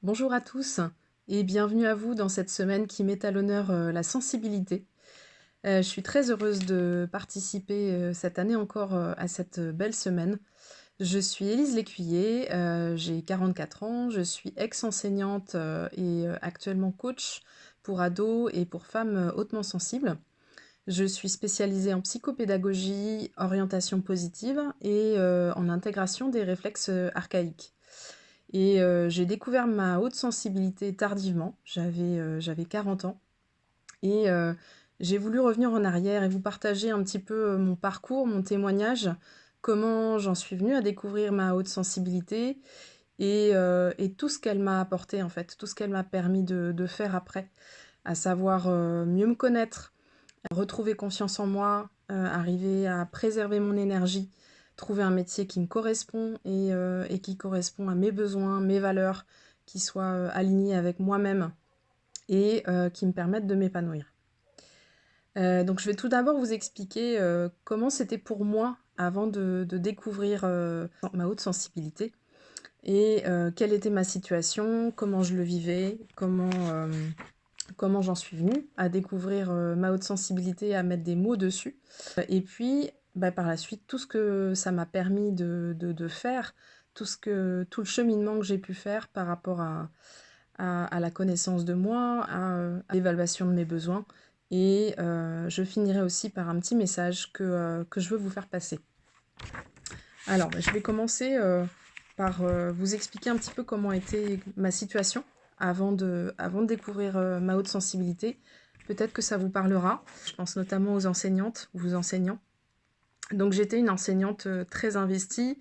Bonjour à tous et bienvenue à vous dans cette semaine qui met à l'honneur la sensibilité. Je suis très heureuse de participer cette année encore à cette belle semaine. Je suis Élise Lécuyer, j'ai 44 ans, je suis ex-enseignante et actuellement coach pour ados et pour femmes hautement sensibles. Je suis spécialisée en psychopédagogie, orientation positive et en intégration des réflexes archaïques. Et j'ai découvert ma haute sensibilité tardivement, j'avais 40 ans et j'ai voulu revenir en arrière et vous partager un petit peu, mon parcours, mon témoignage, comment j'en suis venue à découvrir ma haute sensibilité et tout ce qu'elle m'a apporté en fait, tout ce qu'elle m'a permis de faire après. À savoir, mieux me connaître, retrouver confiance en moi, arriver à préserver mon énergie, trouver un métier qui me correspond et qui correspond à mes besoins, mes valeurs, qui soient alignés avec moi-même et qui me permettent de m'épanouir. Donc je vais tout d'abord vous expliquer comment c'était pour moi avant de découvrir ma haute sensibilité et quelle était ma situation, comment je le vivais, comment j'en suis venue à découvrir ma haute sensibilité, à mettre des mots dessus. Et puis, par la suite, tout ce que ça m'a permis de faire, tout le cheminement que j'ai pu faire par rapport à la connaissance de moi, à l'évaluation de mes besoins. Et je finirai aussi par un petit message que je veux vous faire passer. Alors, je vais commencer par vous expliquer un petit peu comment était ma situation avant de découvrir ma haute sensibilité. Peut-être que ça vous parlera. Je pense notamment aux enseignantes ou aux enseignants. Donc j'étais une enseignante très investie.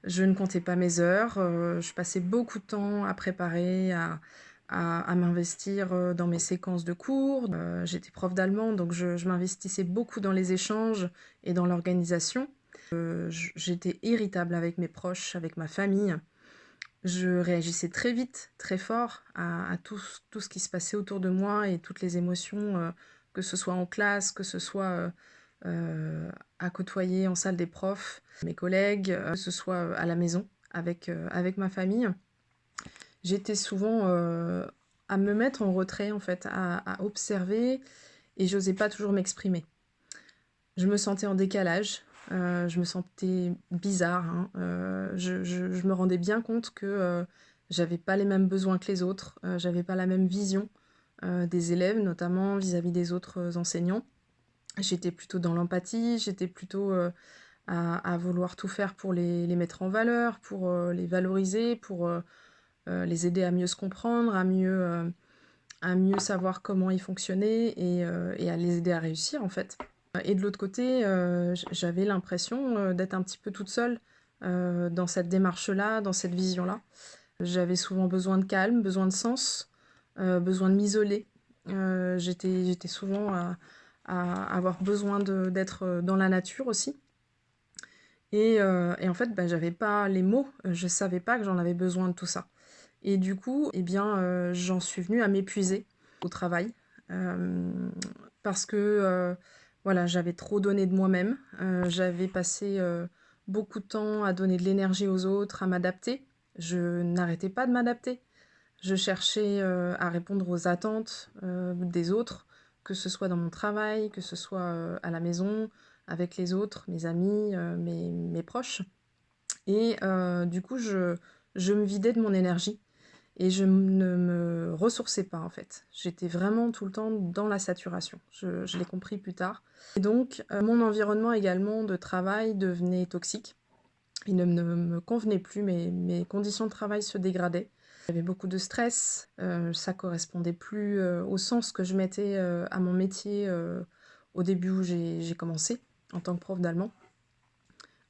Je ne comptais pas mes heures. Je passais beaucoup de temps à préparer, à m'investir dans mes séquences de cours. J'étais prof d'allemand, donc je m'investissais beaucoup dans les échanges et dans l'organisation. J'étais irritable avec mes proches, avec ma famille. Je réagissais très vite, très fort à tout ce qui se passait autour de moi et toutes les émotions, que ce soit en classe, que ce soit à côtoyer en salle des profs, mes collègues, que ce soit à la maison avec ma famille. J'étais souvent à me mettre en retrait en fait, à observer et j'osais pas toujours m'exprimer. Je me sentais en décalage, je me sentais bizarre, hein, je me rendais bien compte que, j'avais pas les mêmes besoins que les autres, j'avais pas la même vision, des élèves, notamment vis-à-vis des autres enseignants. J'étais plutôt dans l'empathie, j'étais plutôt, à vouloir tout faire pour les mettre en valeur, pour, les valoriser, pour, les aider à mieux se comprendre, à mieux savoir comment ils fonctionnaient et à les aider à réussir, en fait. Et de l'autre côté, j'avais l'impression, d'être un petit peu toute seule, dans cette démarche-là, dans cette vision-là. J'avais souvent besoin de calme, besoin de sens, besoin de m'isoler. J'étais souvent à avoir besoin d'être dans la nature aussi et en fait, j'avais pas les mots, je savais pas que j'en avais besoin de tout ça et du coup, eh bien, j'en suis venue à m'épuiser au travail, hem, parce que, voilà, j'avais trop donné de moi-même, j'avais passé, beaucoup de temps à donner de l'énergie aux autres, à m'adapter. Je n'arrêtais pas de m'adapter. Je cherchais, à répondre aux attentes, des autres, que ce soit dans mon travail, que ce soit, à la maison, avec les autres, mes amis, mes proches et du coup, je me vidais de mon énergie et ne me ressourçais pas, en fait. J'étais vraiment tout le temps dans la saturation. Je l'ai compris plus tard et donc mon environnement également de travail devenait toxique. Il ne me convenait plus, mes conditions de travail se dégradaient. J'avais beaucoup de stress, ça correspondait plus, au sens que je mettais, à mon métier, au début où j'ai commencé en tant que prof d'allemand.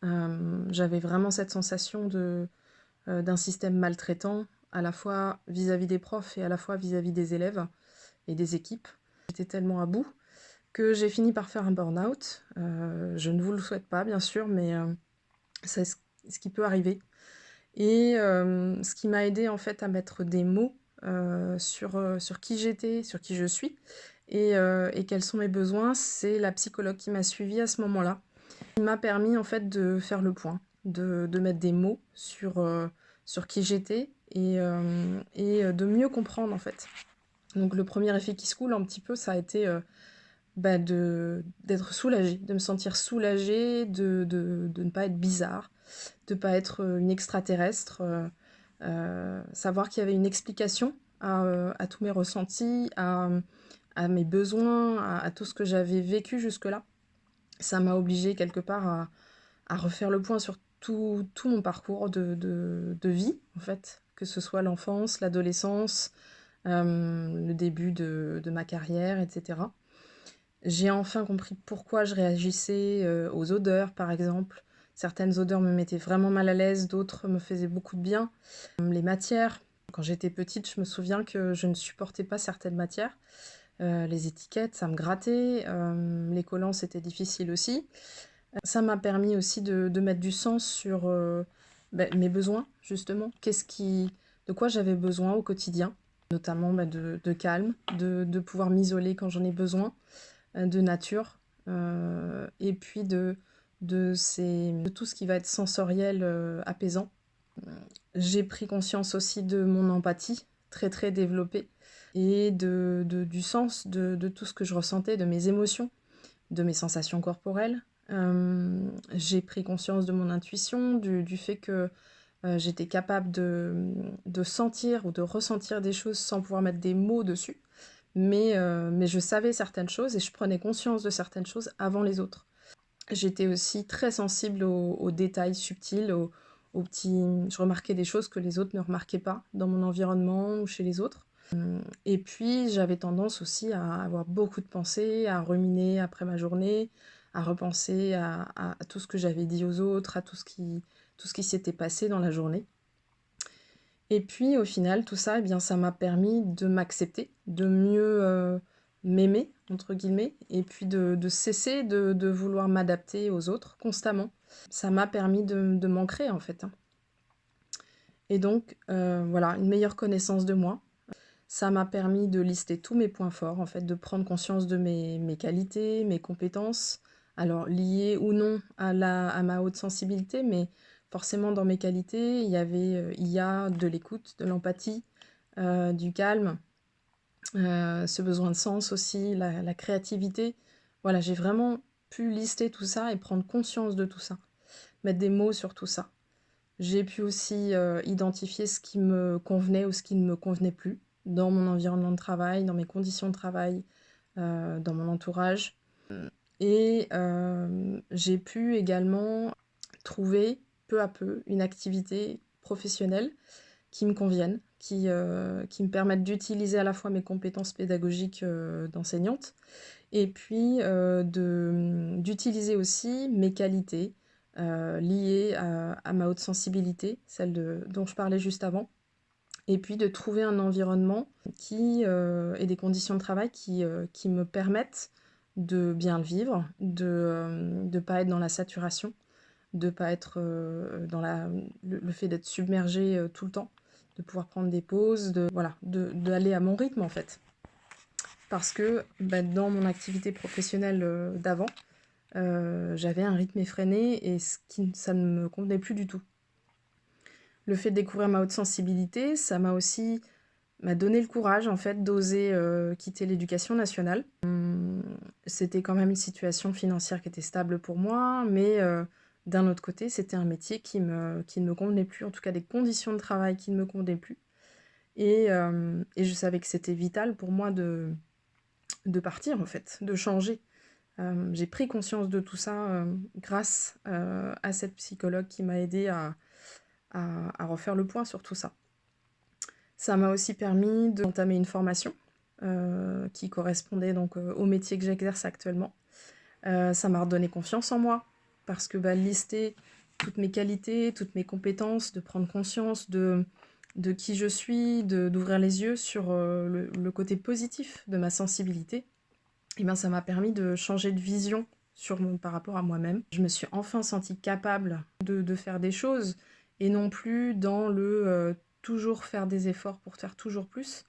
J'avais vraiment cette sensation d'un système maltraitant, à la fois vis-à-vis des profs et à la fois vis-à-vis des élèves et des équipes. J'étais tellement à bout que j'ai fini par faire un burn-out. Je ne vous le souhaite pas bien sûr, mais c'est ce qui peut arriver. Et ce qui m'a aidée en fait à mettre des mots sur qui j'étais, sur qui je suis et quels sont mes besoins, c'est la psychologue qui m'a suivie à ce moment-là. Qui m'a permis en fait de faire le point, de mettre des mots sur qui j'étais et de mieux comprendre en fait. Donc le premier effet qui se coule un petit peu, ça a été d'être soulagée, de me sentir soulagée, de ne pas être bizarre, de ne pas être une extraterrestre, savoir qu'il y avait une explication à tous mes ressentis, à mes besoins, à tout ce que j'avais vécu jusque-là. Ça m'a obligée quelque part à refaire le point sur tout mon parcours de vie, en fait, que ce soit l'enfance, l'adolescence, le début de ma carrière, etc. J'ai enfin compris pourquoi je réagissais aux odeurs, par exemple. Certaines odeurs me mettaient vraiment mal à l'aise, d'autres me faisaient beaucoup de bien. Les matières, quand j'étais petite, je me souviens que je ne supportais pas certaines matières. Les étiquettes, ça me grattait. Les collants, c'était difficile aussi. Ça m'a permis aussi de mettre du sens sur mes besoins, justement. De quoi j'avais besoin au quotidien, notamment de calme, de pouvoir m'isoler quand j'en ai besoin, de nature, et puis de tout ce qui va être sensoriel, apaisant. J'ai pris conscience aussi de mon empathie, très très développée, et du sens de tout ce que je ressentais, de mes émotions, de mes sensations corporelles. J'ai pris conscience de mon intuition, du fait que j'étais capable de sentir ou de ressentir des choses sans pouvoir mettre des mots dessus. Mais je savais certaines choses et je prenais conscience de certaines choses avant les autres. J'étais aussi très sensible aux détails subtils, aux petits... Je remarquais des choses que les autres ne remarquaient pas dans mon environnement ou chez les autres. Et puis j'avais tendance aussi à avoir beaucoup de pensées, à ruminer après ma journée, à repenser à tout ce que j'avais dit aux autres, à tout ce qui s'était passé dans la journée. Et puis au final, tout ça, eh bien, ça m'a permis de m'accepter, de mieux m'aimer, entre guillemets, et puis de cesser de vouloir m'adapter aux autres constamment. Ça m'a permis de m'ancrer en fait, hein. Et donc voilà, une meilleure connaissance de moi. Ça m'a permis de lister tous mes points forts, en fait, de prendre conscience de mes qualités, mes compétences, alors liées ou non à ma haute sensibilité, mais forcément dans mes qualités, il y a de l'écoute, de l'empathie, du calme, ce besoin de sens aussi, la créativité. Voilà, j'ai vraiment pu lister tout ça et prendre conscience de tout ça, mettre des mots sur tout ça. J'ai pu aussi identifier ce qui me convenait ou ce qui ne me convenait plus dans mon environnement de travail, dans mes conditions de travail, dans mon entourage. Et j'ai pu également trouver peu à peu une activité professionnelle qui me convienne, qui me permette d'utiliser à la fois mes compétences pédagogiques d'enseignante et puis d'utiliser aussi mes qualités liées à ma haute sensibilité, dont je parlais juste avant, et puis de trouver un environnement et des conditions de travail qui me permettent de bien le vivre, de ne pas être dans la saturation, de ne pas être dans le fait d'être submergé tout le temps, de pouvoir prendre des pauses, d'aller à mon rythme en fait. Parce que dans mon activité professionnelle d'avant, j'avais un rythme effréné et ça ne me convenait plus du tout. Le fait de découvrir ma haute sensibilité, ça m'a donné le courage en fait d'oser quitter l'éducation nationale. C'était quand même une situation financière qui était stable pour moi, mais d'un autre côté, c'était un métier qui ne me convenait plus, en tout cas des conditions de travail qui ne me convenaient plus. Et je savais que c'était vital pour moi de partir en fait, de changer. J'ai pris conscience de tout ça grâce à cette psychologue qui m'a aidée à refaire le point sur tout ça. Ça m'a aussi permis d'entamer une formation qui correspondait donc au métier que j'exerce actuellement. Ça m'a redonné confiance en moi parce que lister toutes mes qualités, toutes mes compétences, de prendre conscience de qui je suis, d'ouvrir les yeux sur le côté positif de ma sensibilité, et bien ça m'a permis de changer de vision par rapport à moi-même. Je me suis enfin sentie capable de faire des choses et non plus dans le toujours faire des efforts pour faire toujours plus.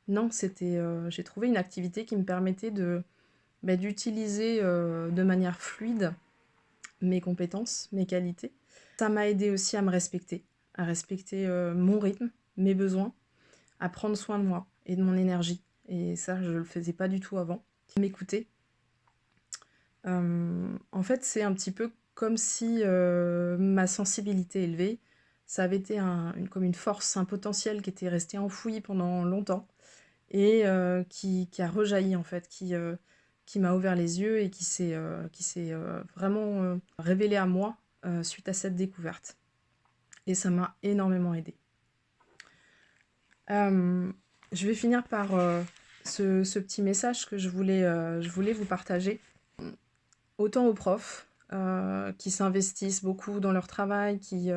Non, j'ai trouvé une activité qui me permettait d'utiliser de manière fluide mes compétences, mes qualités. Ça m'a aidé aussi à me respecter, à respecter mon rythme, mes besoins, à prendre soin de moi et de mon énergie. Et ça, je le faisais pas du tout avant. M'écouter. En fait, c'est un petit peu comme si ma sensibilité élevée, ça avait été comme une force, un potentiel qui était resté enfoui pendant longtemps et qui a rejailli en fait, qui m'a ouvert les yeux et qui s'est vraiment révélé à moi suite à cette découverte. Et ça m'a énormément aidée. Je vais finir par ce petit message que je voulais vous partager. Autant aux profs qui s'investissent beaucoup dans leur travail, qui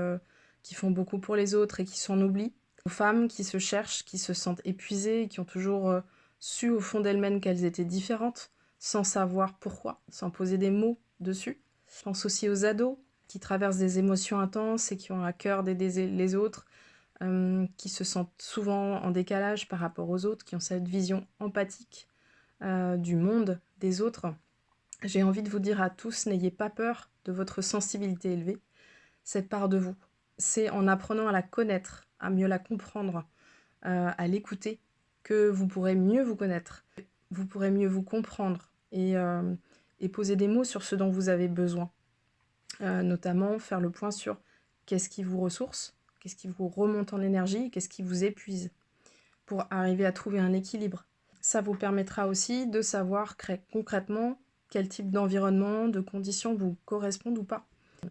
font beaucoup pour les autres et qui s'en oublient, aux femmes qui se cherchent, qui se sentent épuisées, qui ont toujours su au fond d'elles-mêmes qu'elles étaient différentes, sans savoir pourquoi, sans poser des mots dessus. Je pense aussi aux ados qui traversent des émotions intenses et qui ont à cœur d'aider les autres, qui se sentent souvent en décalage par rapport aux autres, qui ont cette vision empathique du monde des autres. J'ai envie de vous dire à tous, n'ayez pas peur de votre sensibilité élevée, cette part de vous. C'est en apprenant à la connaître, à mieux la comprendre, à l'écouter, que vous pourrez mieux vous connaître, vous pourrez mieux vous comprendre et poser des mots sur ce dont vous avez besoin. Notamment faire le point sur qu'est-ce qui vous ressource, qu'est-ce qui vous remonte en énergie, qu'est-ce qui vous épuise, pour arriver à trouver un équilibre. Ça vous permettra aussi de savoir concrètement quel type d'environnement, de conditions vous correspondent ou pas.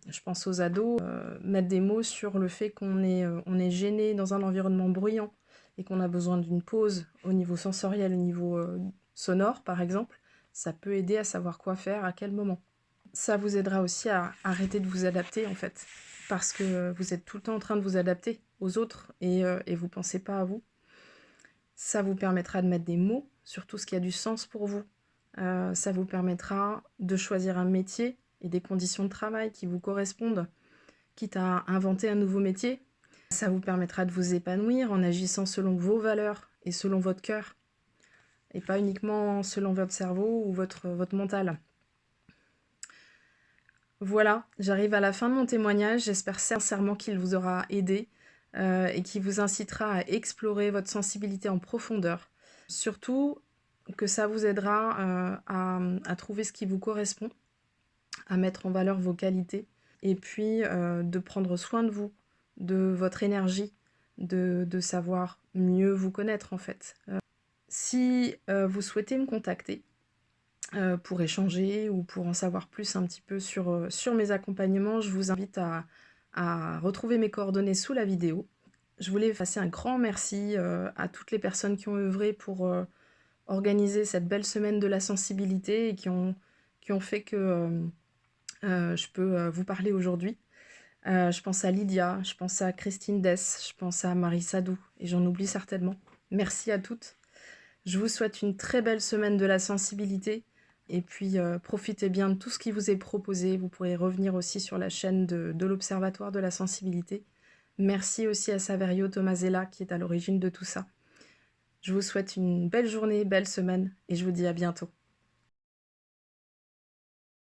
Je pense aux ados, mettre des mots sur le fait qu'on est gêné dans un environnement bruyant et qu'on a besoin d'une pause au niveau sensoriel, au niveau sonore par exemple, ça peut aider à savoir quoi faire, à quel moment. Ça vous aidera aussi à arrêter de vous adapter en fait, parce que vous êtes tout le temps en train de vous adapter aux autres et vous ne pensez pas à vous. Ça vous permettra de mettre des mots sur tout ce qui a du sens pour vous. Ça vous permettra de choisir un métier et des conditions de travail qui vous correspondent, quitte à inventer un nouveau métier. Ça vous permettra de vous épanouir en agissant selon vos valeurs et selon votre cœur, et pas uniquement selon votre cerveau ou votre mental. Voilà, j'arrive à la fin de mon témoignage. J'espère sincèrement qu'il vous aura aidé et qu'il vous incitera à explorer votre sensibilité en profondeur. Surtout que ça vous aidera à trouver ce qui vous correspond, à mettre en valeur vos qualités et puis de prendre soin de vous, de votre énergie, de savoir mieux vous connaître en fait. Si vous souhaitez me contacter pour échanger ou pour en savoir plus un petit peu sur mes accompagnements, je vous invite à retrouver mes coordonnées sous la vidéo. Je voulais passer un grand merci à toutes les personnes qui ont œuvré pour organiser cette belle semaine de la sensibilité et qui ont fait que je peux vous parler aujourd'hui. Je pense à Lydia, je pense à Christine Dess, je pense à Marie Sadou et j'en oublie certainement. Merci à toutes. Je vous souhaite une très belle semaine de la sensibilité et puis profitez bien de tout ce qui vous est proposé. Vous pourrez revenir aussi sur la chaîne de l'Observatoire de la sensibilité. Merci aussi à Saverio Tomasella qui est à l'origine de tout ça. Je vous souhaite une belle journée, belle semaine et je vous dis à bientôt.